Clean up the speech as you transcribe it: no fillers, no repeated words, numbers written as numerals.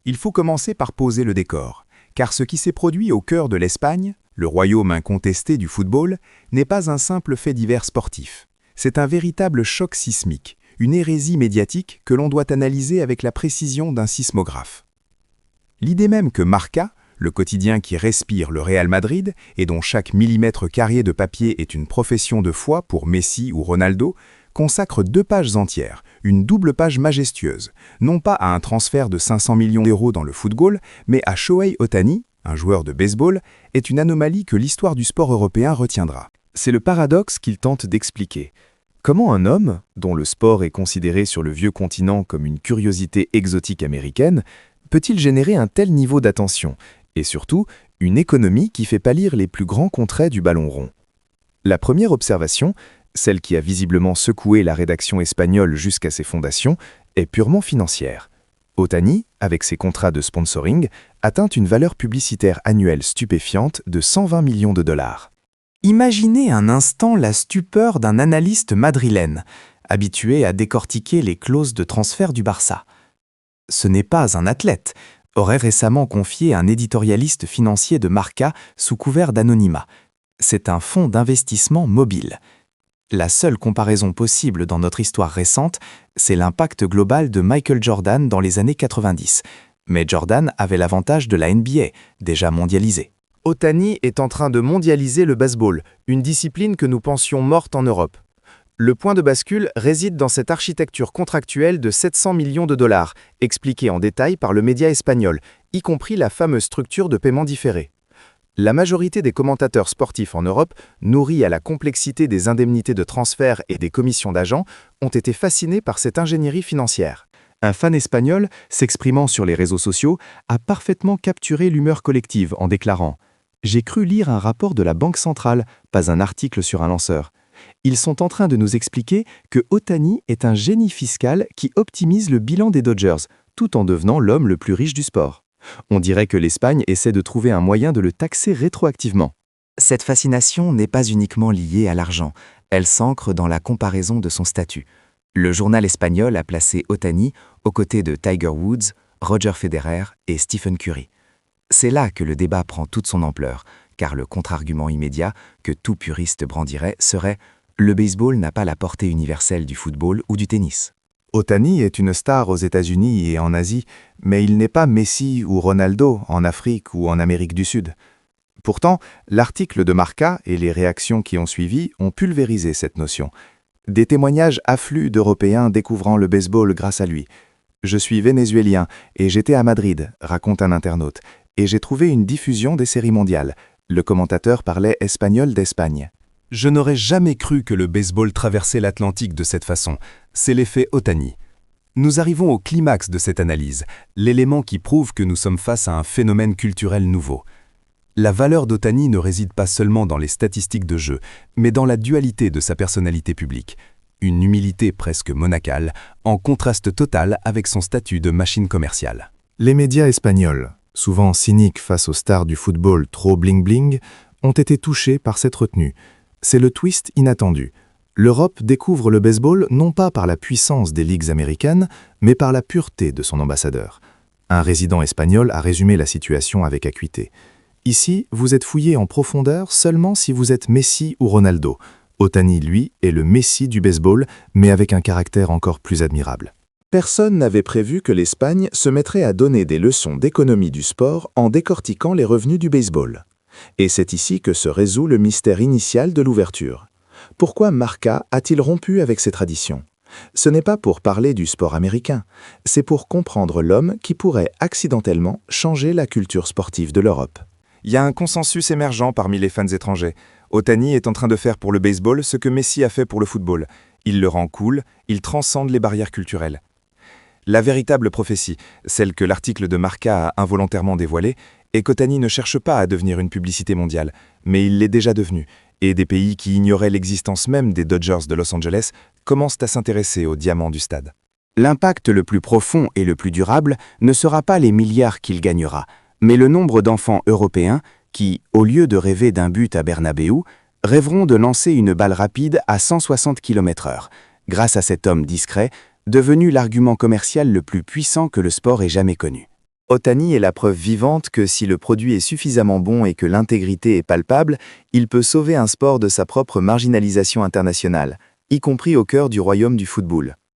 Il faut commencer par poser le décor, car ce qui s'est produit au cœur de l'Espagne, le royaume incontesté du football, n'est pas un simple fait divers sportif. C'est un véritable choc sismique, une hérésie médiatique que l'on doit analyser avec la précision d'un sismographe. L'idée même que Marca, le quotidien qui respire le Real Madrid et dont chaque millimètre carré de papier est une profession de foi pour Messi ou Ronaldo, consacre 2 pages entières, une double page majestueuse, non pas à un transfert de 500 millions d'euros dans le football, mais à Shohei Ohtani, un joueur de baseball, est une anomalie que l'histoire du sport européen retiendra. C'est le paradoxe qu'il tente d'expliquer. Comment un homme, dont le sport est considéré sur le vieux continent comme une curiosité exotique américaine, peut-il générer un tel niveau d'attention, et surtout, une économie qui fait pâlir les plus grands contrées du ballon rond? La première observation, celle qui a visiblement secoué la rédaction espagnole jusqu'à ses fondations, est purement financière. Ohtani, avec ses contrats de sponsoring, atteint une valeur publicitaire annuelle stupéfiante de 120 millions de dollars. Imaginez un instant la stupeur d'un analyste madrilène, habitué à décortiquer les clauses de transfert du Barça. Ce n'est pas un athlète, aurait récemment confié un éditorialiste financier de Marca sous couvert d'anonymat. C'est un fonds d'investissement mobile. La seule comparaison possible dans notre histoire récente, c'est l'impact global de Michael Jordan dans les années 90. Mais Jordan avait l'avantage de la NBA, déjà mondialisée. Ohtani est en train de mondialiser le baseball, une discipline que nous pensions morte en Europe. Le point de bascule réside dans cette architecture contractuelle de 700 millions de dollars, expliquée en détail par le média espagnol, y compris la fameuse structure de paiement différé. La majorité des commentateurs sportifs en Europe, nourris à la complexité des indemnités de transfert et des commissions d'agents, ont été fascinés par cette ingénierie financière. Un fan espagnol, s'exprimant sur les réseaux sociaux, a parfaitement capturé l'humeur collective en déclarant « J'ai cru lire un rapport de la Banque centrale, pas un article sur un lanceur. Ils sont en train de nous expliquer que Ohtani est un génie fiscal qui optimise le bilan des Dodgers, tout en devenant l'homme le plus riche du sport. On dirait que l'Espagne essaie de trouver un moyen de le taxer rétroactivement. » Cette fascination n'est pas uniquement liée à l'argent, elle s'ancre dans la comparaison de son statut. Le journal espagnol a placé Ohtani aux côtés de Tiger Woods, Roger Federer et Stephen Curry. C'est là que le débat prend toute son ampleur, car le contre-argument immédiat que tout puriste brandirait serait « le baseball n'a pas la portée universelle du football ou du tennis ». Ohtani est une star aux États-Unis et en Asie, mais il n'est pas Messi ou Ronaldo en Afrique ou en Amérique du Sud. Pourtant, l'article de Marca et les réactions qui ont suivi ont pulvérisé cette notion. Des témoignages affluent d'Européens découvrant le baseball grâce à lui. « Je suis vénézuélien et j'étais à Madrid », raconte un internaute, et j'ai trouvé une diffusion des séries mondiales. Le commentateur parlait espagnol d'Espagne. Je n'aurais jamais cru que le baseball traversait l'Atlantique de cette façon. C'est l'effet Ohtani. Nous arrivons au climax de cette analyse, l'élément qui prouve que nous sommes face à un phénomène culturel nouveau. La valeur d'Ohtani ne réside pas seulement dans les statistiques de jeu, mais dans la dualité de sa personnalité publique. Une humilité presque monacale, en contraste total avec son statut de machine commerciale. Les médias espagnols, souvent cyniques face aux stars du football trop bling-bling, ont été touchés par cette retenue. C'est le twist inattendu. L'Europe découvre le baseball non pas par la puissance des ligues américaines, mais par la pureté de son ambassadeur. Un résident espagnol a résumé la situation avec acuité. Ici, vous êtes fouillé en profondeur seulement si vous êtes Messi ou Ronaldo. Ohtani, lui, est le Messi du baseball, mais avec un caractère encore plus admirable. Personne n'avait prévu que l'Espagne se mettrait à donner des leçons d'économie du sport en décortiquant les revenus du baseball. Et c'est ici que se résout le mystère initial de l'ouverture. Pourquoi Marca a-t-il rompu avec ses traditions? Ce n'est pas pour parler du sport américain, c'est pour comprendre l'homme qui pourrait accidentellement changer la culture sportive de l'Europe. Il y a un consensus émergent parmi les fans étrangers. Ohtani est en train de faire pour le baseball ce que Messi a fait pour le football. Il le rend cool, il transcende les barrières culturelles. La véritable prophétie, celle que l'article de Marca a involontairement dévoilée, est qu'Ohtani ne cherche pas à devenir une publicité mondiale, mais il l'est déjà devenu, et des pays qui ignoraient l'existence même des Dodgers de Los Angeles commencent à s'intéresser aux diamants du stade. L'impact le plus profond et le plus durable ne sera pas les milliards qu'il gagnera, mais le nombre d'enfants européens qui, au lieu de rêver d'un but à Bernabéu, rêveront de lancer une balle rapide à 160 km/h, grâce à cet homme discret, devenu l'argument commercial le plus puissant que le sport ait jamais connu. Otani est la preuve vivante que si le produit est suffisamment bon et que l'intégrité est palpable, il peut sauver un sport de sa propre marginalisation internationale, y compris au cœur du royaume du football.